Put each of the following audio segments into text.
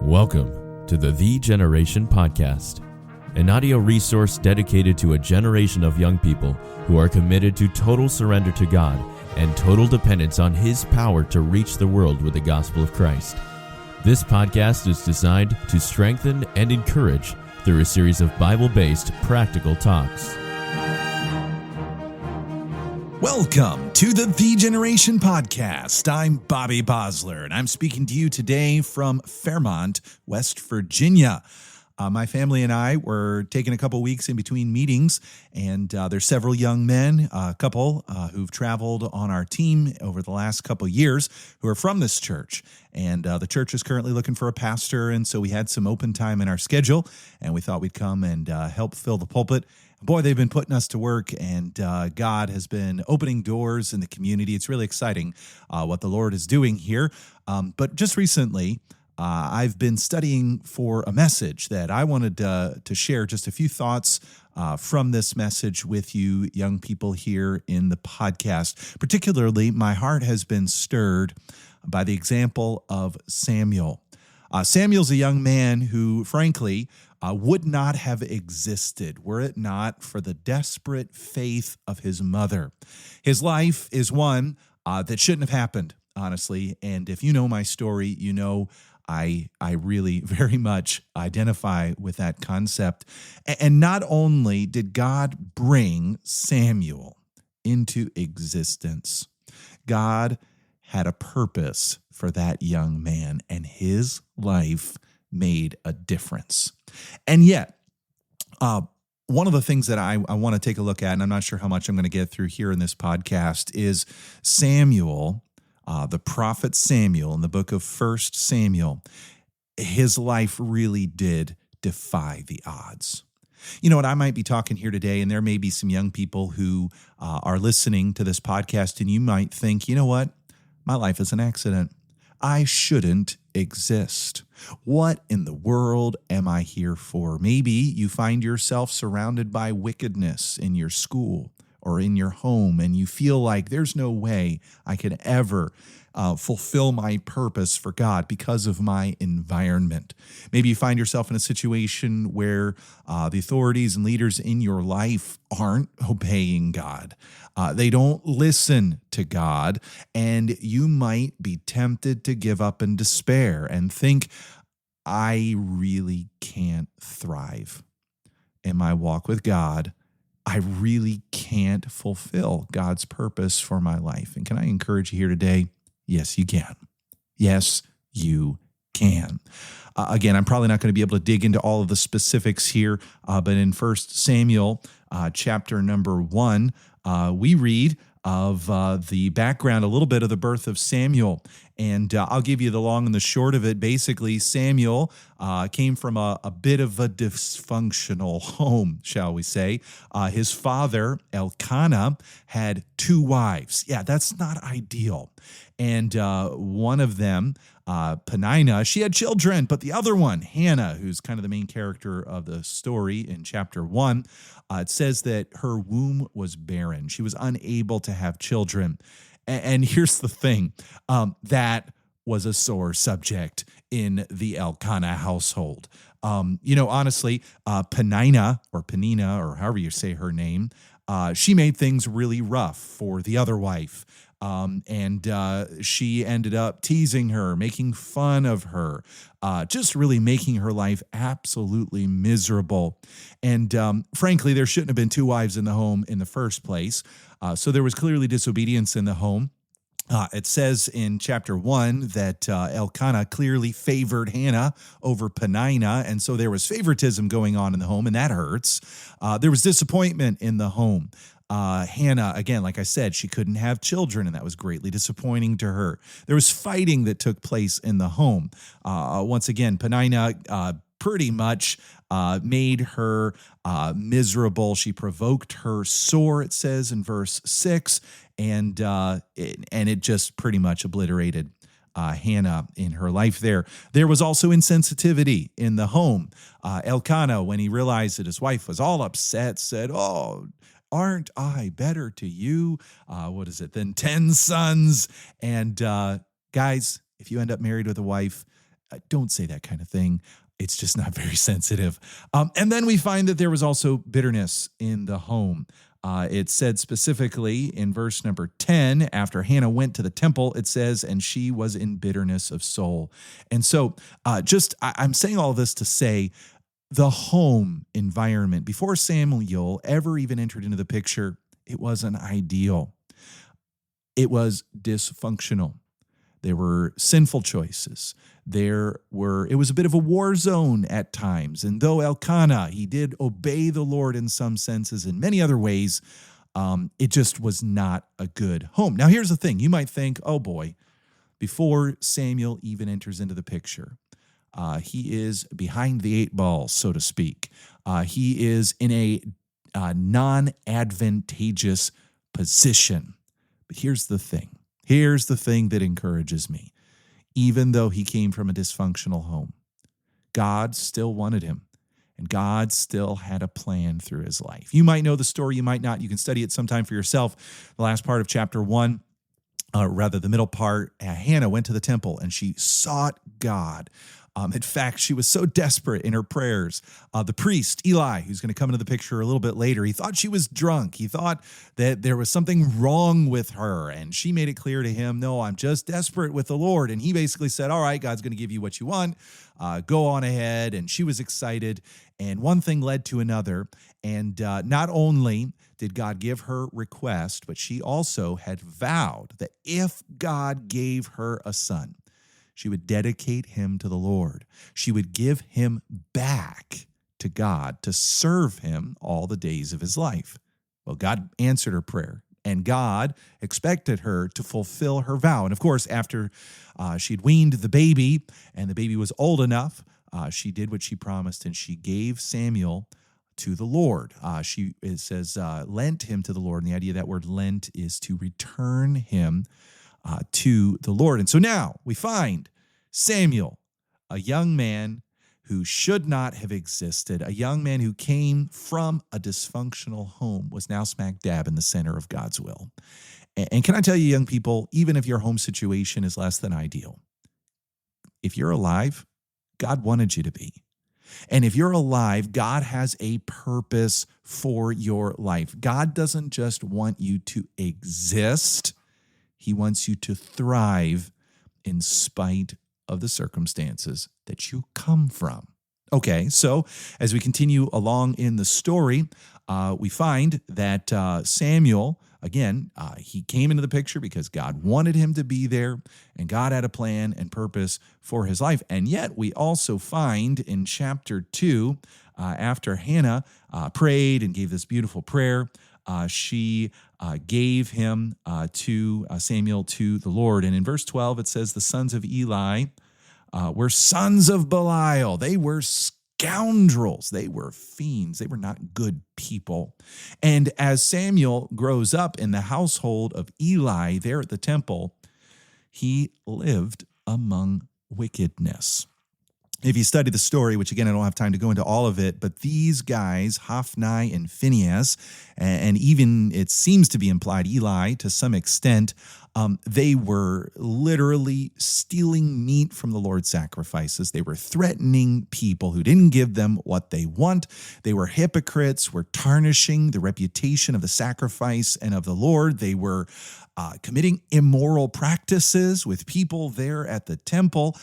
Welcome to the Generation Podcast, an audio resource dedicated to a generation of young people who are committed to total surrender to God and total dependence on His power to reach the world with the gospel of Christ. This podcast is designed to strengthen and encourage through a series of Bible-based practical talks. Welcome to the Generation Podcast. I'm Bobby Bosler, and I'm speaking to you today from Fairmont, West Virginia. My family and I were taking a couple weeks in between meetings, and there's several young men, a couple who've traveled on our team over the last couple years who are from this church. And the church is currently looking for a pastor, and so we had some open time in our schedule, and we thought we'd come and help fill the pulpit. Boy, they've been putting us to work, and God has been opening doors in the community. It's really exciting what the Lord is doing here. But just recently, I've been studying for a message that I wanted to share just a few thoughts from this message with you young people here in the podcast. Particularly, my heart has been stirred by the example of Samuel. Samuel's a young man who, frankly, would not have existed were it not for the desperate faith of his mother. His life is one that shouldn't have happened, honestly. And if you know my story, you know I really very much identify with that concept. And not only did God bring Samuel into existence, God had a purpose for that young man, and his life made a difference. And yet, one of the things that I want to take a look at, and I'm not sure how much I'm going to get through here in this podcast, is Samuel, the prophet Samuel in the book of 1 Samuel. His life really did defy the odds. You know what, I might be talking here today, and there may be some young people who are listening to this podcast, and you might think, you know what, my life is an accident. I shouldn't exist. What in the world am I here for? Maybe you find yourself surrounded by wickedness in your school or in your home, and you feel like there's no way I could ever fulfill my purpose for God because of my environment. Maybe you find yourself in a situation where the authorities and leaders in your life aren't obeying God. They don't listen to God, and you might be tempted to give up in despair and think, I really can't thrive in my walk with God. I really can't fulfill God's purpose for my life. And can I encourage you here today? Yes, you can. Yes, you can. Again, I'm probably not going to be able to dig into all of the specifics here, but in 1 Samuel chapter number 1, we read of the background, a little bit of the birth of Samuel. And I'll give you the long and the short of it. Basically, Samuel came from a bit of a dysfunctional home, shall we say. His father, Elkanah, had 2 wives. Yeah, that's not ideal. And one of them, Peninnah, she had children, but the other one, Hannah, who's kind of the main character of the story in chapter 1, it says that her womb was barren. She was unable to have children. And here's the thing, that was a sore subject in the Elkanah household. Honestly, Peninnah, or however you say her name, she made things really rough for the other wife. And she ended up teasing her, making fun of her, just really making her life absolutely miserable. And frankly, there shouldn't have been 2 wives in the home in the first place. So there was clearly disobedience in the home. It says in chapter 1 that Elkanah clearly favored Hannah over Peninnah, and so there was favoritism going on in the home, and that hurts. There was disappointment in the home. Hannah, again, like I said, she couldn't have children, and that was greatly disappointing to her. There was fighting that took place in the home. Once again, Peninnah pretty much made her miserable. She provoked her sore, it says in verse 6, and it just pretty much obliterated Hannah in her life there. There was also insensitivity in the home. Elkanah, when he realized that his wife was all upset, said, "Oh, aren't I better to you? Than 10 sons?" And guys, if you end up married with a wife, don't say that kind of thing. It's just not very sensitive. And then we find that there was also bitterness in the home. It said specifically in verse number 10, after Hannah went to the temple, it says, and she was in bitterness of soul. And so I'm saying all this to say the home environment, before Samuel ever even entered into the picture, it wasn't ideal. It was dysfunctional. There were sinful choices. It was a bit of a war zone at times. And though Elkanah, he did obey the Lord in some senses, in many other ways, it just was not a good home. Now, here's the thing. You might think, oh boy, before Samuel even enters into the picture, he is behind the eight ball, so to speak. He is in a non-advantageous position. But here's the thing. Here's the thing that encourages me. Even though he came from a dysfunctional home, God still wanted him, and God still had a plan through his life. You might know the story, you might not. You can study it sometime for yourself. The last part of chapter 1, the middle part, Hannah went to the temple and she sought God. In fact, she was so desperate in her prayers. The priest, Eli, who's going to come into the picture a little bit later, he thought she was drunk. He thought that there was something wrong with her. And she made it clear to him, no, I'm just desperate with the Lord. And he basically said, all right, God's going to give you what you want. Go on ahead. And she was excited. And one thing led to another. And not only did God give her request, but she also had vowed that if God gave her a son, she would dedicate him to the Lord. She would give him back to God to serve him all the days of his life. Well, God answered her prayer, and God expected her to fulfill her vow. And of course, after she'd weaned the baby and the baby was old enough, she did what she promised, and she gave Samuel to the Lord. It says lent him to the Lord, and the idea of that word lent is to return him to the Lord. And so now we find Samuel, a young man who should not have existed, a young man who came from a dysfunctional home, was now smack dab in the center of God's will. And can I tell you, young people, even if your home situation is less than ideal, if you're alive, God wanted you to be. And if you're alive, God has a purpose for your life. God doesn't just want you to exist. He wants you to thrive in spite of the circumstances that you come from. Okay, so as we continue along in the story, we find that Samuel, again, he came into the picture because God wanted him to be there, and God had a plan and purpose for his life. And yet we also find in chapter 2, after Hannah prayed and gave this beautiful prayer, she gave him Samuel to the Lord. And in verse 12, it says, the sons of Eli were sons of Belial. They were scoundrels. They were fiends. They were not good people. And as Samuel grows up in the household of Eli there at the temple, he lived among wickedness. If you study the story, which again, I don't have time to go into all of it, but these guys, Hophni and Phinehas, and even it seems to be implied Eli to some extent, they were literally stealing meat from the Lord's sacrifices. They were threatening people who didn't give them what they want. They were hypocrites, were tarnishing the reputation of the sacrifice and of the Lord. They were committing immoral practices with people there at the temple.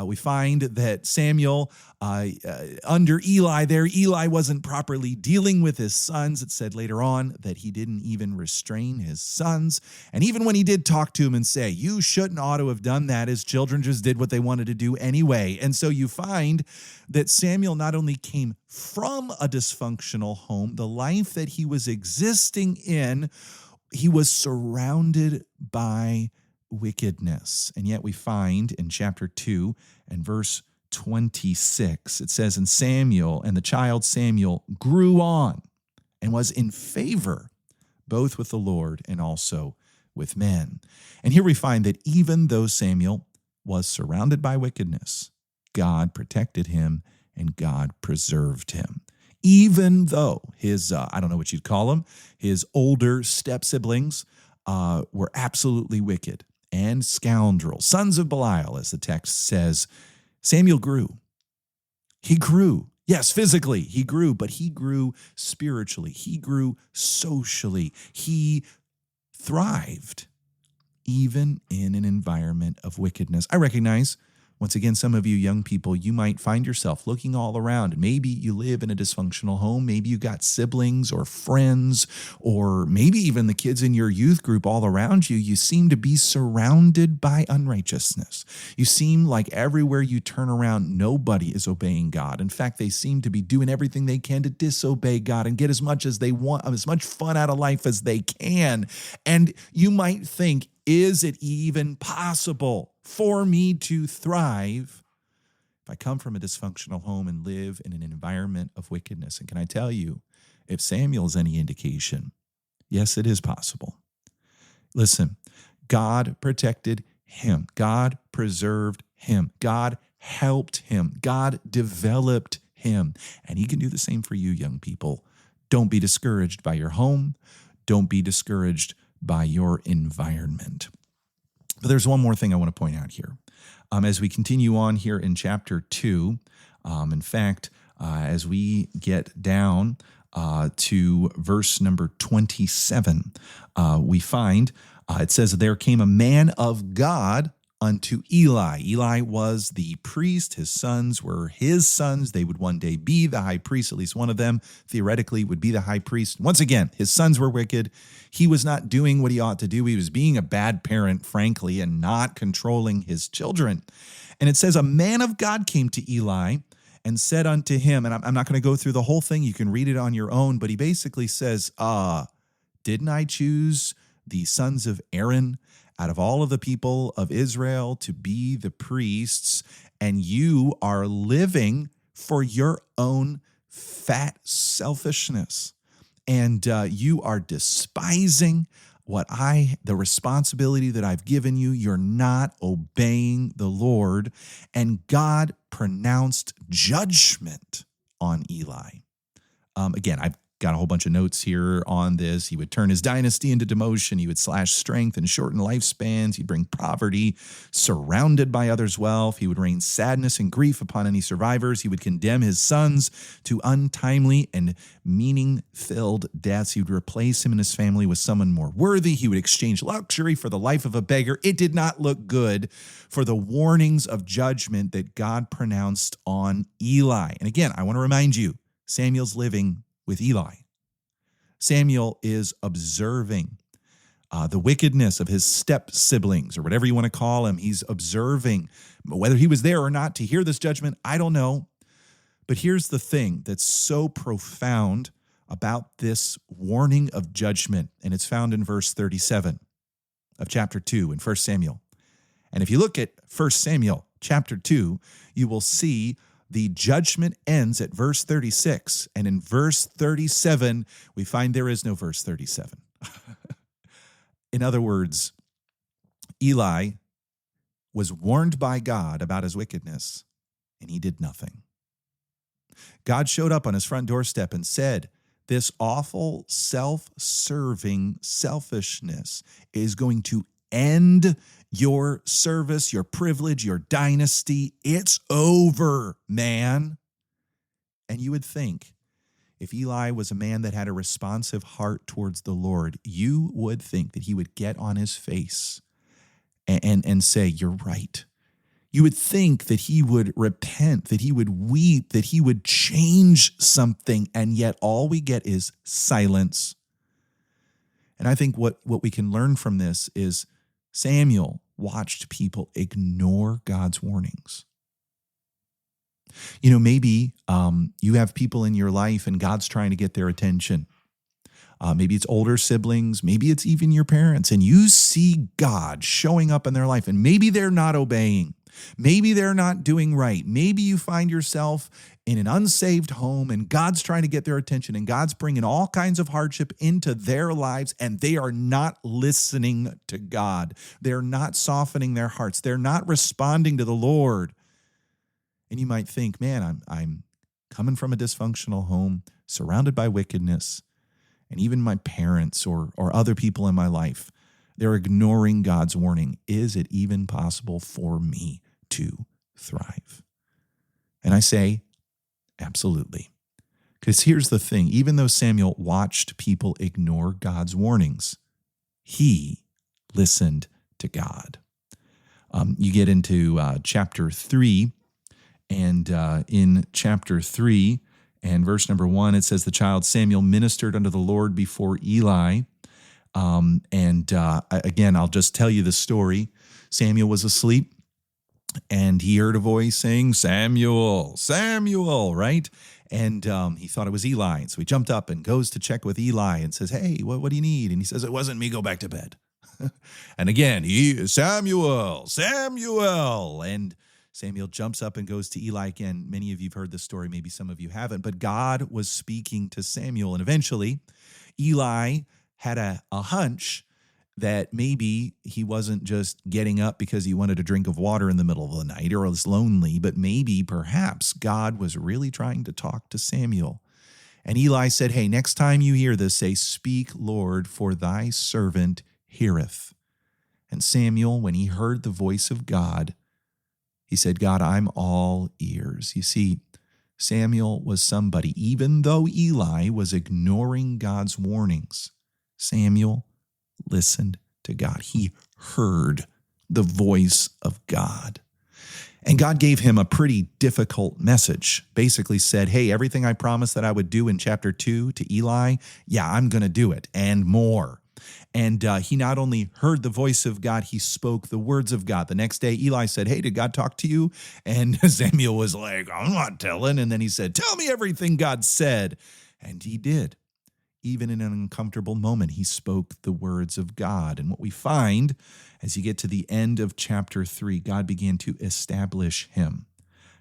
We find that Samuel, under Eli there, Eli wasn't properly dealing with his sons. It said later on that he didn't even restrain his sons. And even when he did talk to him and say, you shouldn't ought to have done that, his children just did what they wanted to do anyway. And so you find that Samuel not only came from a dysfunctional home, the life that he was existing in, he was surrounded by wickedness. And yet we find in chapter 2 and verse 26, it says, and the child Samuel grew on and was in favor both with the Lord and also with men. And here we find that even though Samuel was surrounded by wickedness, God protected him and God preserved him. Even though his, I don't know what you'd call them, his older step-siblings were absolutely wicked and scoundrels, sons of Belial, as the text says, Samuel grew. He grew. Yes, physically he grew, but he grew spiritually. He grew socially. He thrived even in an environment of wickedness. I recognize, once again, some of you young people, you might find yourself looking all around. Maybe you live in a dysfunctional home. Maybe you got siblings or friends, or maybe even the kids in your youth group all around you. You seem to be surrounded by unrighteousness. You seem like everywhere you turn around, nobody is obeying God. In fact, they seem to be doing everything they can to disobey God and get as much as they want, as much fun out of life as they can. And you might think, is it even possible for me to thrive if I come from a dysfunctional home and live in an environment of wickedness? And can I tell you, if Samuel is any indication, yes, it is possible. Listen, God protected him. God preserved him. God helped him. God developed him. And he can do the same for you, young people. Don't be discouraged by your home. Don't be discouraged by your environment. But there's one more thing I want to point out here. As we continue on here in chapter 2, in fact, as we get down to verse number 27, we find it says, there came a man of God unto Eli. Eli was the priest. His sons were his sons. They would one day be the high priest. At least one of them theoretically would be the high priest. Once again, his sons were wicked. He was not doing what he ought to do. He was being a bad parent, frankly, and not controlling his children. And it says, a man of God came to Eli and said unto him, and I'm not going to go through the whole thing. You can read it on your own, but he basically says, didn't I choose the sons of Aaron out of all of the people of Israel to be the priests, and you are living for your own fat selfishness, and you are despising the responsibility that I've given you. You're not obeying the Lord. And God pronounced judgment on Eli. Again, I've got a whole bunch of notes here on this. He would turn his dynasty into demotion. He would slash strength and shorten lifespans. He'd bring poverty, surrounded by others' wealth. He would rain sadness and grief upon any survivors. He would condemn his sons to untimely and meaning-filled deaths. He would replace him and his family with someone more worthy. He would exchange luxury for the life of a beggar. It did not look good for the warnings of judgment that God pronounced on Eli. And again, I want to remind you, Samuel's living with Eli. Samuel is observing the wickedness of his step-siblings, or whatever you want to call him. He's observing. Whether he was there or not to hear this judgment, I don't know. But here's the thing that's so profound about this warning of judgment, and it's found in verse 37 of chapter 2 in 1 Samuel. And if you look at 1 Samuel chapter 2, you will see the judgment ends at verse 36, and in verse 37, we find there is no verse 37. In other words, Eli was warned by God about his wickedness, and he did nothing. God showed up on his front doorstep and said, this awful self-serving selfishness is going to end your service, your privilege, your dynasty. It's over, man. And you would think, if Eli was a man that had a responsive heart towards the Lord, you would think that he would get on his face and say, you're right. You would think that he would repent, that he would weep, that he would change something, and yet all we get is silence. And I think what we can learn from this is Samuel watched people ignore God's warnings. You know, maybe you have people in your life and God's trying to get their attention. Maybe it's older siblings, maybe it's even your parents, and you see God showing up in their life, and maybe they're not obeying. Maybe they're not doing right. Maybe you find yourself in an unsaved home and God's trying to get their attention and God's bringing all kinds of hardship into their lives, and they are not listening to God. They're not softening their hearts. They're not responding to the Lord. And you might think, man, I'm coming from a dysfunctional home, surrounded by wickedness, and even my parents or other people in my life, they're ignoring God's warning. Is it even possible for me to thrive? And I say, absolutely. Because here's the thing, even though Samuel watched people ignore God's warnings, he listened to God. You get into chapter 3, and in chapter 3 and verse number 1, it says, the child Samuel ministered unto the Lord before Eli. Again, I'll just tell you the story. Samuel was asleep, and he heard a voice saying, Samuel, Samuel, right? And he thought it was Eli. So he jumped up and goes to check with Eli and says, hey, what do you need? And he says, it wasn't me, go back to bed. And again, Samuel, Samuel. And Samuel jumps up and goes to Eli again. Many of you have heard this story, maybe some of you haven't, but God was speaking to Samuel. And eventually, Eli had a hunch that maybe he wasn't just getting up because he wanted a drink of water in the middle of the night or was lonely, but maybe perhaps God was really trying to talk to Samuel. And Eli said, hey, next time you hear this, say, speak, Lord, for thy servant heareth. And Samuel, when he heard the voice of God, he said, God, I'm all ears. You see, Samuel was somebody, even though Eli was ignoring God's warnings, Samuel listened to God. He heard the voice of God. And God gave him a pretty difficult message. Basically said, hey, everything I promised that I would do in chapter 2 to Eli, yeah, I'm going to do it and more. And he not only heard the voice of God, he spoke the words of God. The next day, Eli said, hey, did God talk to you? And Samuel was like, I'm not telling. And then he said, tell me everything God said. And he did. Even in an uncomfortable moment, he spoke the words of God. And what we find as you get to the end of chapter 3, God began to establish him.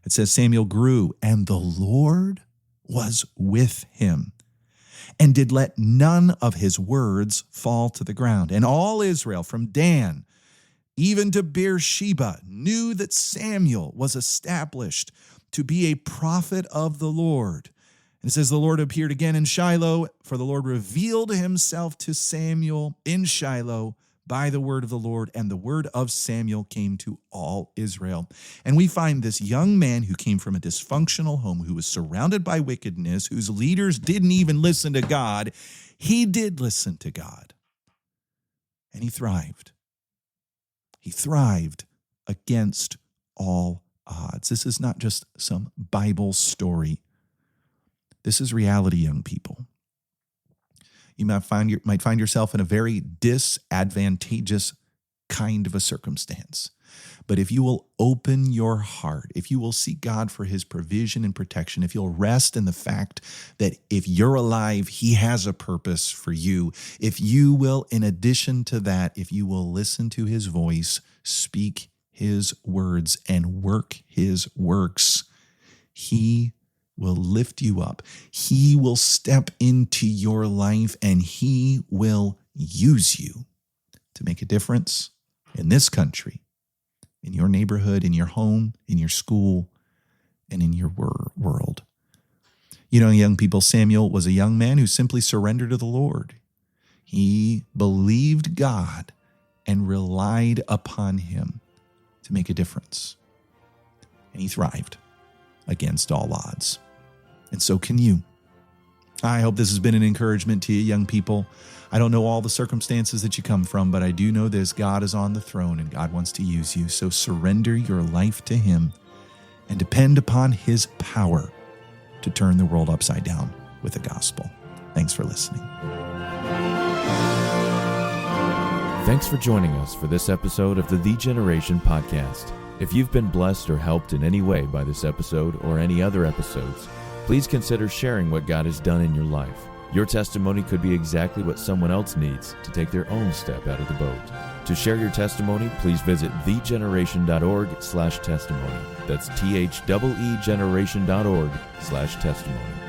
It says, Samuel grew, and the Lord was with him, and did let none of his words fall to the ground. And all Israel, from Dan even to Beersheba, knew that Samuel was established to be a prophet of the Lord. And it says, the Lord appeared again in Shiloh, for the Lord revealed himself to Samuel in Shiloh by the word of the Lord, and the word of Samuel came to all Israel. And we find this young man who came from a dysfunctional home, who was surrounded by wickedness, whose leaders didn't even listen to God. He did listen to God, and he thrived. He thrived against all odds. This is not just some Bible story. This is reality, young people. You might find yourself in a very disadvantageous kind of a circumstance. But if you will open your heart, if you will seek God for his provision and protection, if you'll rest in the fact that if you're alive, he has a purpose for you, if you will, in addition to that, if you will listen to his voice, speak his words, and work his works, he will lift you up. He will step into your life, and he will use you to make a difference in this country, in your neighborhood, in your home, in your school, and in your world. You know, young people, Samuel was a young man who simply surrendered to the Lord. He believed God and relied upon him to make a difference. And he thrived against all odds. And so can you. I hope this has been an encouragement to you, young people. I don't know all the circumstances that you come from, but I do know this: God is on the throne and God wants to use you. So surrender your life to him and depend upon his power to turn the world upside down with the gospel. Thanks for listening. Thanks for joining us for this episode of the Generation Podcast. If you've been blessed or helped in any way by this episode or any other episodes, please consider sharing what God has done in your life. Your testimony could be exactly what someone else needs to take their own step out of the boat. To share your testimony, please visit thegeneration.org/testimony. That's THEEgeneration.org/testimony.